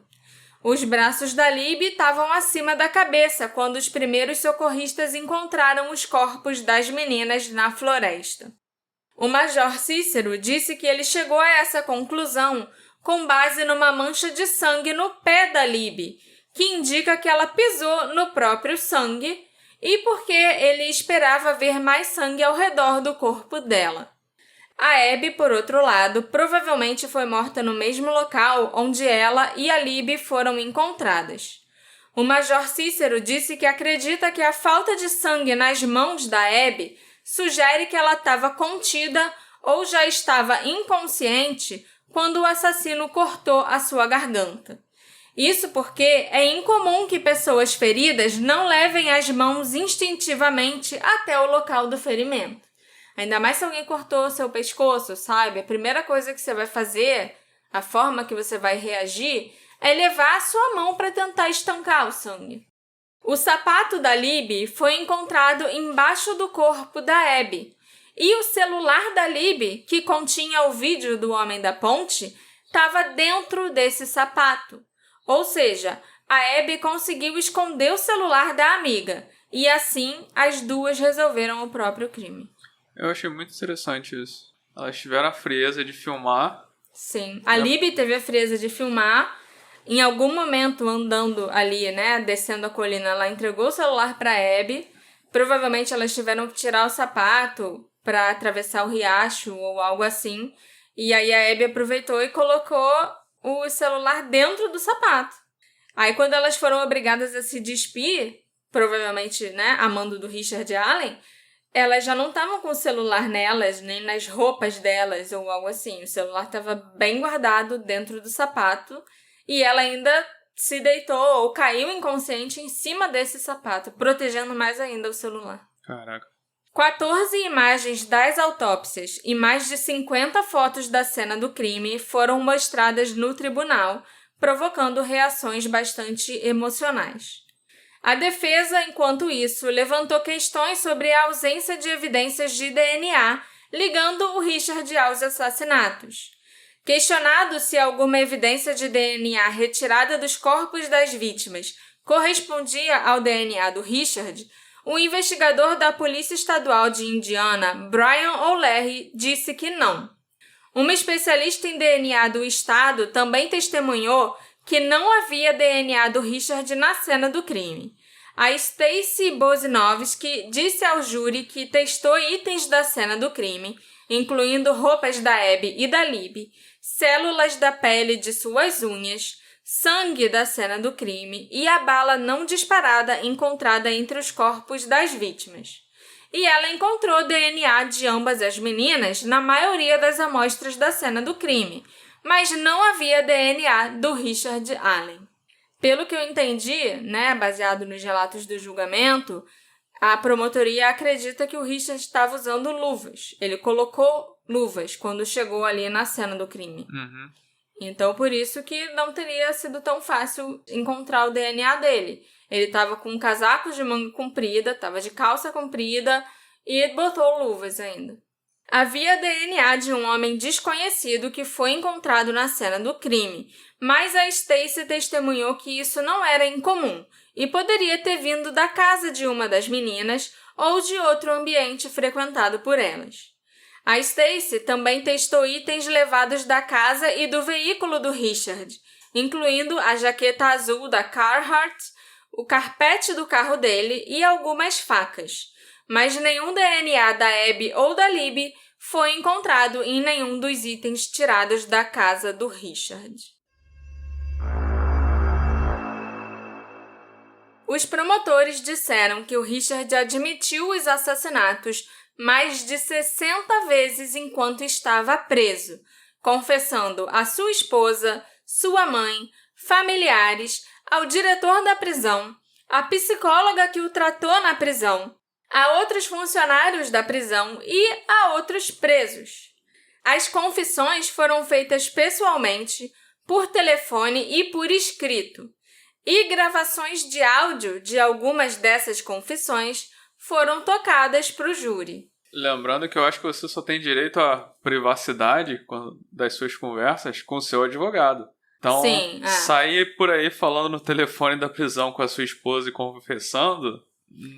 Speaker 1: Os braços da Libby estavam acima da cabeça quando os primeiros socorristas encontraram os corpos das meninas na floresta. O Major Cícero disse que ele chegou a essa conclusão com base numa mancha de sangue no pé da Libby, que indica que ela pisou no próprio sangue e porque ele esperava ver mais sangue ao redor do corpo dela. A Abby, por outro lado, provavelmente foi morta no mesmo local onde ela e a Libby foram encontradas. O Major Cícero disse que acredita que a falta de sangue nas mãos da Abby sugere que ela estava contida ou já estava inconsciente quando o assassino cortou a sua garganta. Isso porque é incomum que pessoas feridas não levem as mãos instintivamente até o local do ferimento. Ainda mais se alguém cortou seu pescoço, sabe? A primeira coisa que você vai fazer, a forma que você vai reagir, é levar a sua mão para tentar estancar o sangue. O sapato da Libby foi encontrado embaixo do corpo da Abby. E o celular da Libby, que continha o vídeo do Homem da Ponte, estava dentro desse sapato. Ou seja, a Abby conseguiu esconder o celular da amiga, e assim as duas resolveram o próprio crime.
Speaker 2: Eu achei muito interessante isso. Elas tiveram a frieza de filmar.
Speaker 1: Sim, a Libby teve a frieza de filmar. Em algum momento, andando ali, né, descendo a colina, ela entregou o celular para a Abby. Provavelmente elas tiveram que tirar o sapato para atravessar o riacho ou algo assim. E aí a Abby aproveitou e colocou o celular dentro do sapato. Aí quando elas foram obrigadas a se despir, provavelmente, né, a mando do Richard Allen, elas já não estavam com o celular nelas, nem nas roupas delas ou algo assim. O celular estava bem guardado dentro do sapato e ela ainda se deitou ou caiu inconsciente em cima desse sapato, protegendo mais ainda o celular.
Speaker 2: Caraca.
Speaker 1: 14 imagens das autópsias e mais de 50 fotos da cena do crime foram mostradas no tribunal, provocando reações bastante emocionais. A defesa, enquanto isso, levantou questões sobre a ausência de evidências de DNA ligando o Richard aos assassinatos. Questionado se alguma evidência de DNA retirada dos corpos das vítimas correspondia ao DNA do Richard, o investigador da Polícia Estadual de Indiana, Brian O'Leary, disse que não. Uma especialista em DNA do estado também testemunhou que não havia DNA do Richard na cena do crime. A Stacy Bozinovski disse ao júri que testou itens da cena do crime, incluindo roupas da Abby e da Libby, células da pele de suas unhas, sangue da cena do crime e a bala não disparada encontrada entre os corpos das vítimas. E ela encontrou DNA de ambas as meninas na maioria das amostras da cena do crime, mas não havia DNA do Richard Allen. Pelo que eu entendi, né, baseado nos relatos do julgamento, A promotoria acredita que o Richard estava usando luvas. Ele colocou luvas quando chegou ali na cena do crime.
Speaker 2: Uhum.
Speaker 1: Então, por isso que não teria sido tão fácil encontrar o DNA dele. Ele estava com um casaco de manga comprida, estava de calça comprida e botou luvas ainda. Havia DNA de um homem desconhecido que foi encontrado na cena do crime, mas a Stacy testemunhou que isso não era incomum e poderia ter vindo da casa de uma das meninas ou de outro ambiente frequentado por elas. A Stacy também testou itens levados da casa e do veículo do Richard, incluindo a jaqueta azul da Carhartt, o carpete do carro dele e algumas facas. Mas nenhum DNA da Abby ou da Libby foi encontrado em nenhum dos itens tirados da casa do Richard. Os promotores disseram que o Richard admitiu os assassinatos mais de 60 vezes enquanto estava preso, confessando a sua esposa, sua mãe, familiares, ao diretor da prisão, à psicóloga que o tratou na prisão, a outros funcionários da prisão e a outros presos. As confissões foram feitas pessoalmente, por telefone e por escrito, e gravações de áudio de algumas dessas confissões foram tocadas para o júri.
Speaker 2: Lembrando que eu acho que você só tem direito à privacidade das suas conversas com o seu advogado. Então,
Speaker 1: Sim,
Speaker 2: sair por aí falando no telefone da prisão com a sua esposa e confessando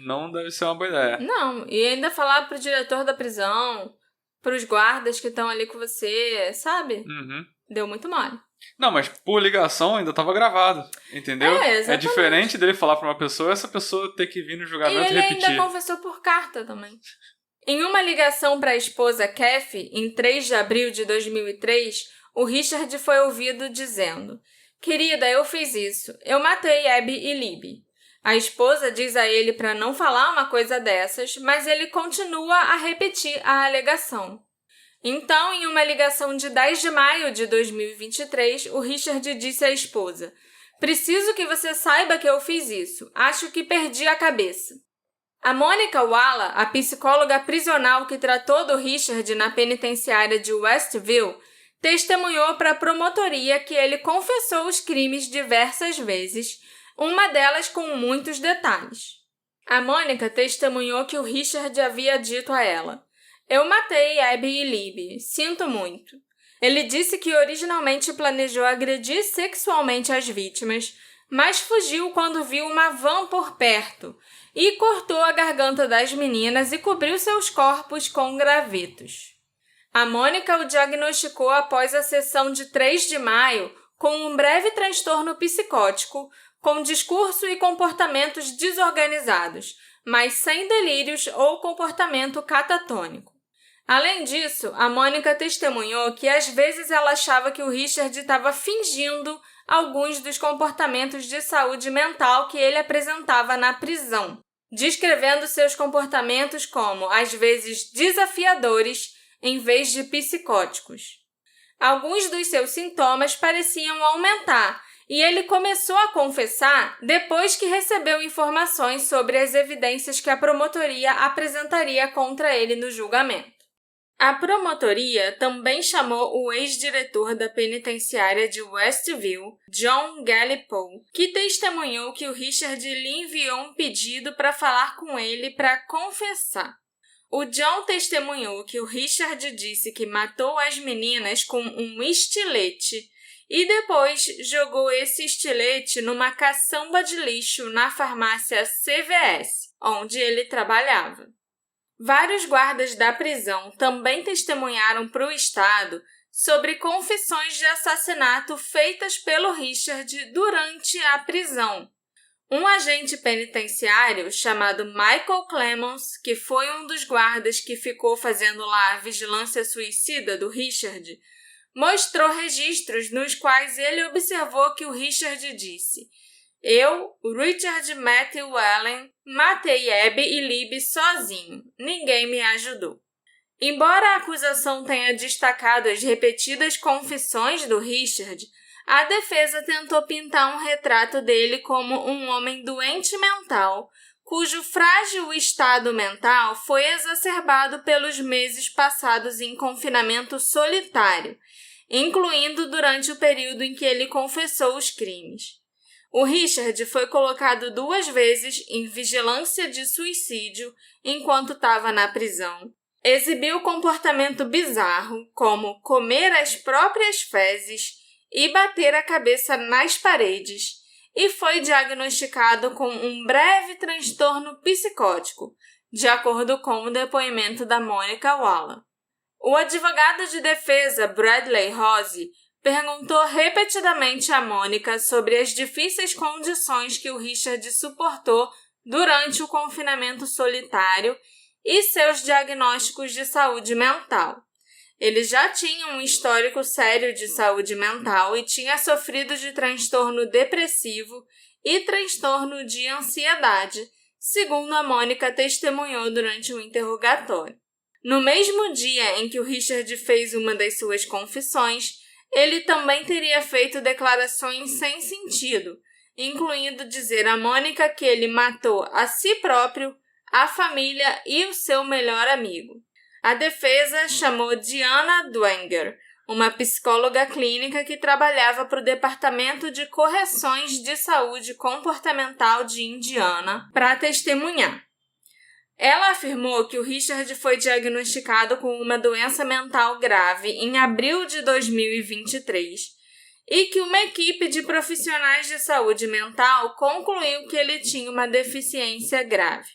Speaker 2: não deve ser uma boa ideia.
Speaker 1: Não, e ainda falar pro diretor da prisão, pros guardas que estão ali com você, sabe?
Speaker 2: Uhum.
Speaker 1: Deu muito mole.
Speaker 2: Não, mas por ligação ainda estava gravado, entendeu?
Speaker 1: Exatamente.
Speaker 2: É diferente dele falar para uma pessoa e essa pessoa ter que vir no julgamento
Speaker 1: e
Speaker 2: e
Speaker 1: ele
Speaker 2: repetir.
Speaker 1: ainda confessou por carta também. Em uma ligação para a esposa Kathy, em 3 de abril de 2003, o Richard foi ouvido dizendo: "Querida, eu fiz isso. Eu matei Abby e Libby." A esposa diz a ele para não falar uma coisa dessas, mas ele continua a repetir a alegação. Então, em uma ligação de 10 de maio de 2023, o Richard disse à esposa: "Preciso que você saiba que eu fiz isso. Acho que perdi a cabeça." A Monica Walla, a psicóloga prisional que tratou do Richard na penitenciária de Westview, testemunhou para a promotoria que ele confessou os crimes diversas vezes, uma delas com muitos detalhes. A Monica testemunhou que o Richard havia dito a ela: "Eu matei Abby e Libby. Sinto muito." Ele disse que originalmente planejou agredir sexualmente as vítimas, mas fugiu quando viu uma van por perto e cortou a garganta das meninas e cobriu seus corpos com gravetos. A Monica o diagnosticou após a sessão de 3 de maio com um breve transtorno psicótico, com discurso e comportamentos desorganizados, mas sem delírios ou comportamento catatônico. Além disso, a Monica testemunhou que às vezes ela achava que o Richard estava fingindo alguns dos comportamentos de saúde mental que ele apresentava na prisão, descrevendo seus comportamentos como, às vezes, desafiadores em vez de psicóticos. Alguns dos seus sintomas pareciam aumentar e ele começou a confessar depois que recebeu informações sobre as evidências que a promotoria apresentaria contra ele no julgamento. A promotoria também chamou o ex-diretor da penitenciária de Westview, John Gallipol, que testemunhou que o Richard lhe enviou um pedido para falar com ele para confessar. O John testemunhou que o Richard disse que matou as meninas com um estilete e depois jogou esse estilete numa caçamba de lixo na farmácia CVS, onde ele trabalhava. Vários guardas da prisão também testemunharam para o Estado sobre confissões de assassinato feitas pelo Richard durante a prisão. Um agente penitenciário chamado Michael Clemons, que foi um dos guardas que ficou fazendo lá a vigilância suicida do Richard, mostrou registros nos quais ele observou que o Richard disse: "Eu, Richard Matthew Allen, matei Abby e Libby sozinho. Ninguém me ajudou." Embora a acusação tenha destacado as repetidas confissões do Richard, a defesa tentou pintar um retrato dele como um homem doente mental, cujo frágil estado mental foi exacerbado pelos meses passados em confinamento solitário, incluindo durante o período em que ele confessou os crimes. O Richard foi colocado 2 vezes em vigilância de suicídio enquanto estava na prisão. Exibiu comportamento bizarro, como comer as próprias fezes e bater a cabeça nas paredes, e foi diagnosticado com um breve transtorno psicótico, de acordo com o depoimento da Monica Walla. O advogado de defesa Bradley Rose perguntou repetidamente a Monica sobre as difíceis condições que o Richard suportou durante o confinamento solitário e seus diagnósticos de saúde mental. Ele já tinha um histórico sério de saúde mental e tinha sofrido de transtorno depressivo e transtorno de ansiedade, segundo a Monica testemunhou durante o interrogatório. No mesmo dia em que o Richard fez uma das suas confissões, ele também teria feito declarações sem sentido, incluindo dizer a Monica que ele matou a si próprio, a família e o seu melhor amigo. A defesa chamou Diana Dwenger, uma psicóloga clínica que trabalhava para o Departamento de Correções de Saúde Comportamental de Indiana, para testemunhar. Ela afirmou que o Richard foi diagnosticado com uma doença mental grave em abril de 2023 e que uma equipe de profissionais de saúde mental concluiu que ele tinha uma deficiência grave.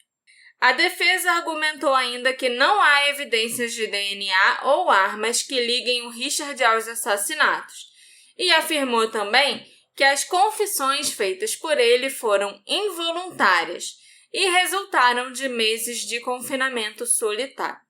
Speaker 1: A defesa argumentou ainda que não há evidências de DNA ou armas que liguem o Richard aos assassinatos e afirmou também que as confissões feitas por ele foram involuntárias e resultaram de meses de confinamento solitário.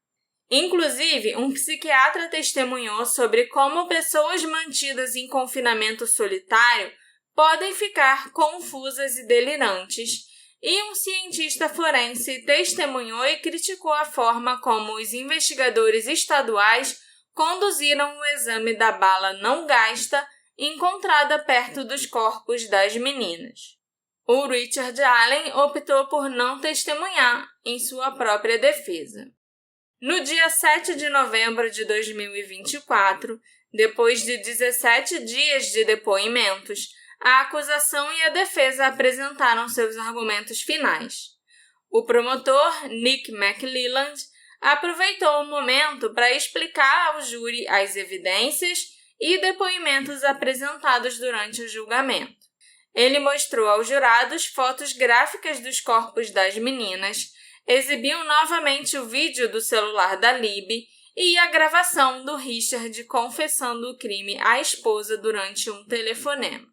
Speaker 1: Inclusive, um psiquiatra testemunhou sobre como pessoas mantidas em confinamento solitário podem ficar confusas e delirantes, e um cientista forense testemunhou e criticou a forma como os investigadores estaduais conduziram o exame da bala não gasta encontrada perto dos corpos das meninas. O Richard Allen optou por não testemunhar em sua própria defesa. No dia 7 de novembro de 2024, depois de 17 dias de depoimentos, a acusação e a defesa apresentaram seus argumentos finais. O promotor, Nick McLelland, aproveitou o momento para explicar ao júri as evidências e depoimentos apresentados durante o julgamento. Ele mostrou aos jurados fotos gráficas dos corpos das meninas, exibiu novamente o vídeo do celular da Libby e a gravação do Richard confessando o crime à esposa durante um telefonema.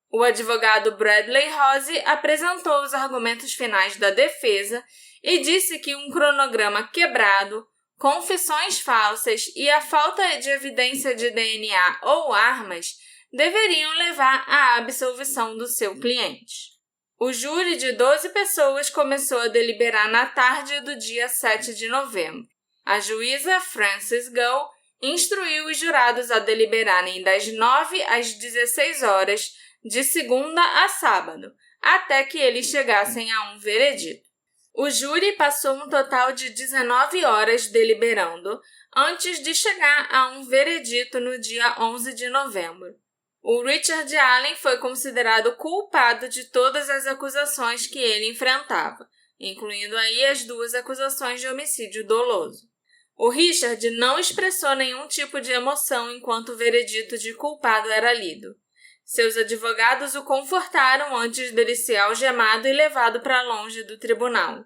Speaker 1: O advogado Bradley Rose apresentou os argumentos finais da defesa e disse que um cronograma quebrado, confissões falsas e a falta de evidência de DNA ou armas deveriam levar à absolvição do seu cliente. O júri de 12 pessoas começou a deliberar na tarde do dia 7 de novembro. A juíza Frances Gull instruiu os jurados a deliberarem das 9 às 16 horas, de segunda a sábado, até que eles chegassem a um veredito. O júri passou um total de 19 horas deliberando, antes de chegar a um veredito no dia 11 de novembro. O Richard Allen foi considerado culpado de todas as acusações que ele enfrentava, incluindo aí as 2 acusações de homicídio doloso. O Richard não expressou nenhum tipo de emoção enquanto o veredito de culpado era lido. Seus advogados o confortaram antes dele ser algemado e levado para longe do tribunal.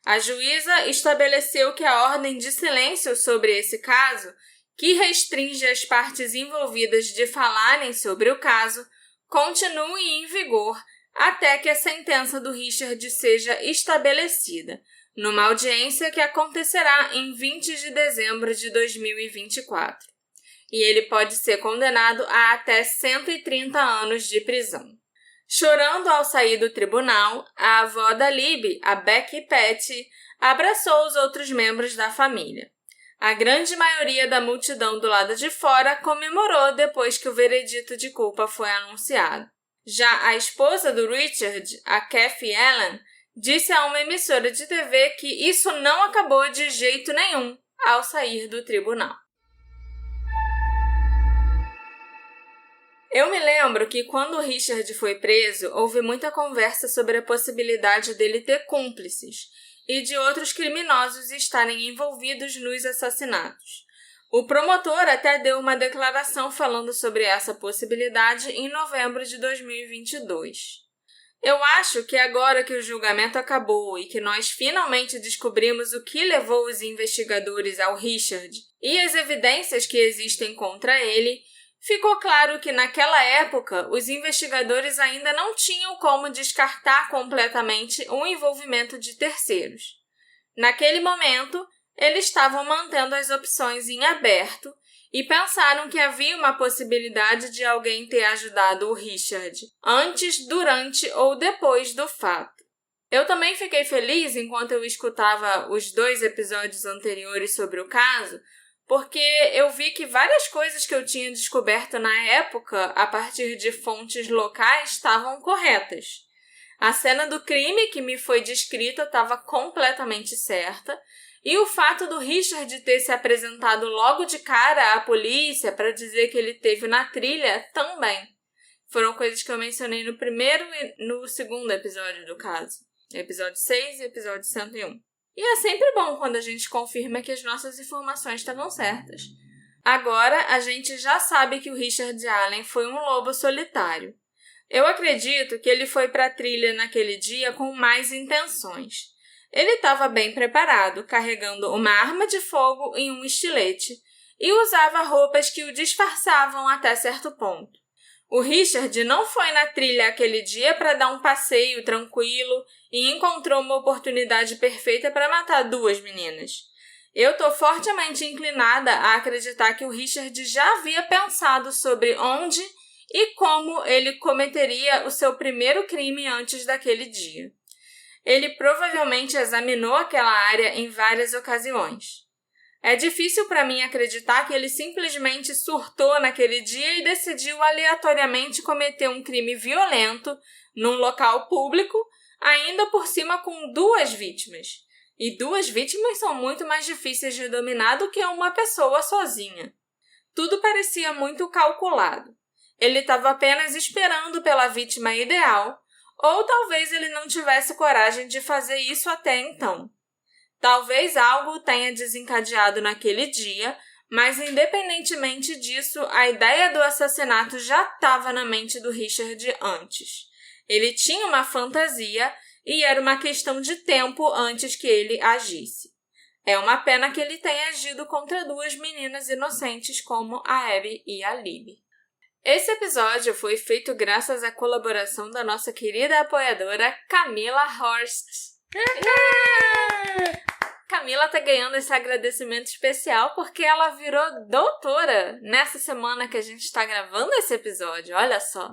Speaker 1: A juíza estabeleceu que a ordem de silêncio sobre esse caso, que restringe as partes envolvidas de falarem sobre o caso, continue em vigor até que a sentença do Richard seja estabelecida, numa audiência que acontecerá em 20 de dezembro de 2024. E ele pode ser condenado a até 130 anos de prisão. Chorando ao sair do tribunal, a avó da Libby, a Becky Petty, abraçou os outros membros da família. A grande maioria da multidão do lado de fora comemorou depois que o veredito de culpa foi anunciado. Já a esposa do Richard, a Kathy Allen, disse a uma emissora de TV que isso não acabou de jeito nenhum ao sair do tribunal. Eu me lembro que quando o Richard foi preso, houve muita conversa sobre a possibilidade dele ter cúmplices e de outros criminosos estarem envolvidos nos assassinatos. O promotor até deu uma declaração falando sobre essa possibilidade em novembro de 2022. Eu acho que agora que o julgamento acabou e que nós finalmente descobrimos o que levou os investigadores ao Richard e as evidências que existem contra ele, ficou claro que naquela época os investigadores ainda não tinham como descartar completamente o envolvimento de terceiros. Naquele momento, eles estavam mantendo as opções em aberto e pensaram que havia uma possibilidade de alguém ter ajudado o Richard antes, durante ou depois do fato. Eu também fiquei feliz enquanto eu escutava os 2 episódios anteriores sobre o caso, porque eu vi que várias coisas que eu tinha descoberto na época, a partir de fontes locais, estavam corretas. A cena do crime que me foi descrita estava completamente certa, e o fato do Richard ter se apresentado logo de cara à polícia para dizer que ele esteve na trilha também. Foram coisas que eu mencionei no primeiro e no segundo episódio do caso. Episódio 6 e episódio 101. E é sempre bom quando a gente confirma que as nossas informações estavam certas. Agora, a gente já sabe que o Richard Allen foi um lobo solitário. Eu acredito que ele foi para a trilha naquele dia com mais intenções. Ele estava bem preparado, carregando uma arma de fogo e um estilete, e usava roupas que o disfarçavam até certo ponto. O Richard não foi na trilha aquele dia para dar um passeio tranquilo e encontrou uma oportunidade perfeita para matar 2 meninas. Eu estou fortemente inclinada a acreditar que o Richard já havia pensado sobre onde e como ele cometeria o seu primeiro crime antes daquele dia. Ele provavelmente examinou aquela área em várias ocasiões. É difícil para mim acreditar que ele simplesmente surtou naquele dia e decidiu aleatoriamente cometer um crime violento num local público, ainda por cima com 2 vítimas. E 2 vítimas são muito mais difíceis de dominar do que uma pessoa sozinha. Tudo parecia muito calculado. Ele estava apenas esperando pela vítima ideal, ou talvez ele não tivesse coragem de fazer isso até então. Talvez algo tenha desencadeado naquele dia, mas independentemente disso, a ideia do assassinato já estava na mente do Richard antes. Ele tinha uma fantasia e era uma questão de tempo antes que ele agisse. É uma pena que ele tenha agido contra 2 meninas inocentes como a Abby e a Libby. Esse episódio foi feito graças à colaboração da nossa querida apoiadora Camila Horst. Camila tá ganhando esse agradecimento especial porque ela virou doutora nessa semana que a gente está gravando esse episódio, olha só.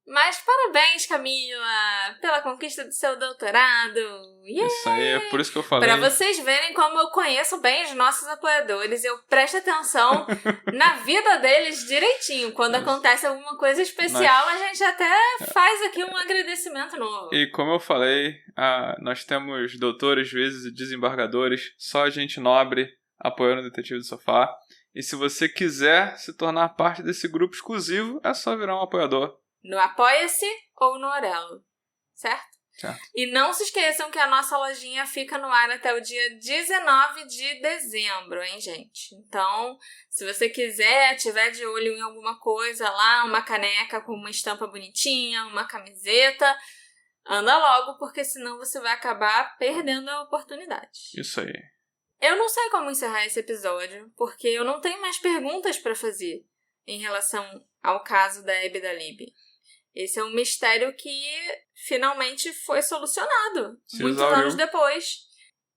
Speaker 1: Mas parabéns, Camila, pela conquista do seu doutorado. Yeah!
Speaker 2: Isso aí, é por isso que eu falei.
Speaker 1: Para vocês verem como eu conheço bem os nossos apoiadores, eu presto atenção na vida deles direitinho. Quando acontece alguma coisa especial, a gente até faz aqui um agradecimento novo.
Speaker 2: E como eu falei, nós temos doutores, juízes e desembargadores, só gente nobre apoiando o Detetive do Sofá. E se você quiser se tornar parte desse grupo exclusivo, é só virar um apoiador.
Speaker 1: No Apoia-se ou no Orelo, certo?
Speaker 2: Certo.
Speaker 1: E não se esqueçam que a nossa lojinha fica no ar até o dia 19 de dezembro, hein, gente? Então, se você quiser, tiver de olho em alguma coisa lá, uma caneca com uma estampa bonitinha, uma camiseta, anda logo, porque senão você vai acabar perdendo a oportunidade.
Speaker 2: Isso aí.
Speaker 1: Eu não sei como encerrar esse episódio, porque eu não tenho mais perguntas para fazer em relação ao caso da Abby e da Libby. Esse é um mistério que finalmente foi solucionado, muitos anos depois.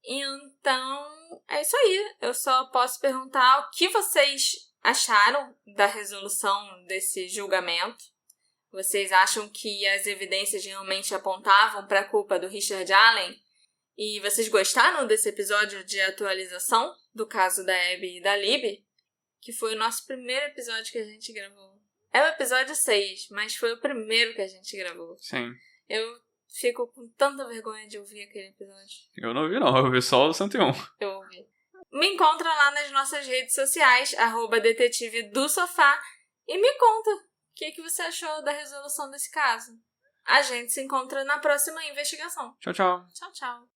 Speaker 1: Então, é isso aí. Eu só posso perguntar o que vocês acharam da resolução desse julgamento. Vocês acham que as evidências realmente apontavam para a culpa do Richard Allen? E vocês gostaram desse episódio de atualização do caso da Abby e da Libby? Que foi o nosso primeiro episódio que a gente gravou. É o episódio 6, mas foi o primeiro que a gente gravou.
Speaker 2: Sim.
Speaker 1: Eu Fico com tanta vergonha de ouvir aquele episódio.
Speaker 2: Eu não vi, não. Eu vi só o 101.
Speaker 1: Eu ouvi. Me encontra lá nas nossas redes sociais, @detetive do sofá, e me conta o que você achou da resolução desse caso. A gente se encontra na próxima investigação.
Speaker 2: Tchau, tchau.
Speaker 1: Tchau, tchau.